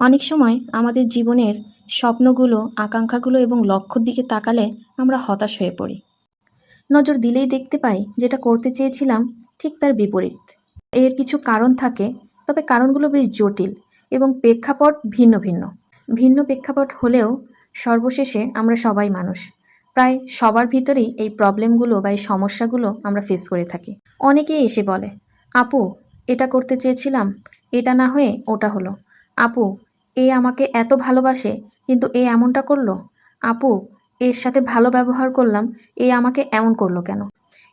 অনেক সময় আমাদের জীবনের স্বপ্নগুলো, আকাঙ্ক্ষাগুলো এবং লক্ষ্যর দিকে তাকালে আমরা হতাশ হয়ে পড়ি। নজর দিলেই দেখতে পাই যেটা করতে চেয়েছিলাম ঠিক তার বিপরীত। এর কিছু কারণ থাকে, তবে কারণগুলো বেশ জটিল এবং প্রেক্ষাপট ভিন্ন ভিন্ন। ভিন্ন প্রেক্ষাপট হলেও সর্বশেষে আমরা সবাই মানুষ। প্রায় সবার ভিতরেই এই প্রবলেমগুলো বা এই সমস্যাগুলো আমরা ফেস করে থাকি। অনেকেই এসে বলে, আপু এটা করতে চেয়েছিলাম, এটা না হয়ে ওটা হলো। আপু এ আমাকে এত ভালোবাসে, কিন্তু এ এমনটা করলো। আপু এর সাথে ভালো ব্যবহার করলাম, এ আমাকে এমন করলো কেন?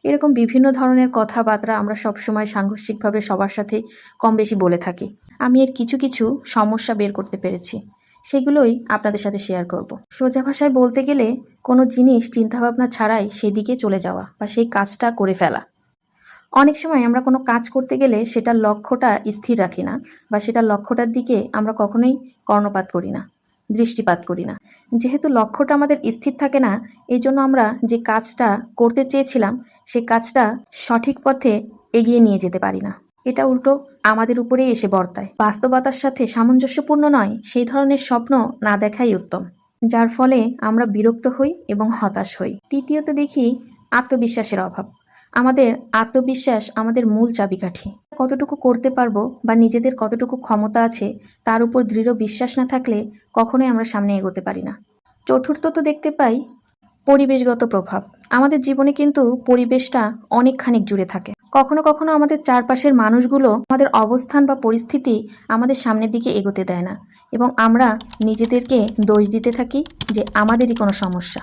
এরকম বিভিন্ন ধরনের কথাবার্তা আমরা সবসময় সাংঘর্ষিকভাবে সবার সাথে কম বেশি বলে থাকি। আমি এর কিছু কিছু সমস্যা বের করতে পেরেছি, সেগুলোই আপনাদের সাথে শেয়ার করব। সোজা ভাষায় বলতে গেলে কোনো জিনিস চিন্তাভাবনা ছাড়াই সেদিকে চলে যাওয়া বা সেই কাজটা করে ফেলা। অনেক সময় আমরা কোনো কাজ করতে গেলে সেটার লক্ষ্যটা স্থির রাখি না, বা সেটার লক্ষ্যটার দিকে আমরা কখনোই কর্ণপাত করি না, দৃষ্টিপাত করি না। যেহেতু লক্ষ্যটা আমাদের স্থির থাকে না, এই জন্য আমরা যে কাজটা করতে চেয়েছিলাম সে কাজটা সঠিক পথে এগিয়ে নিয়ে যেতে পারি না। এটা উল্টো আমাদের উপরেই এসে বর্তায়। বাস্তবতার সাথে সামঞ্জস্যপূর্ণ নয় সেই ধরনের স্বপ্ন না দেখাই উত্তম, যার ফলে আমরা বিরক্ত হই এবং হতাশ হই। তৃতীয়ত দেখি আত্মবিশ্বাসের অভাব। আমাদের আত্মবিশ্বাস আমাদের মূল চাবিকাঠি। কতটুকু করতে পারবো বা নিজেদের কতটুকু ক্ষমতা আছে তার উপর দৃঢ় বিশ্বাস না থাকলে কখনোই আমরা সামনে এগোতে পারি না। চতুর্থত দেখতে পাই পরিবেশগত প্রভাব। আমাদের জীবনে কিন্তু পরিবেশটা অনেকখানি জুড়ে থাকে। কখনো কখনো আমাদের চারপাশের মানুষগুলো আমাদের অবস্থান বা পরিস্থিতি আমাদের সামনের দিকে এগোতে দেয় না, এবং আমরা নিজেদেরকে দোষ দিতে থাকি যে আমাদেরই কোনো সমস্যা।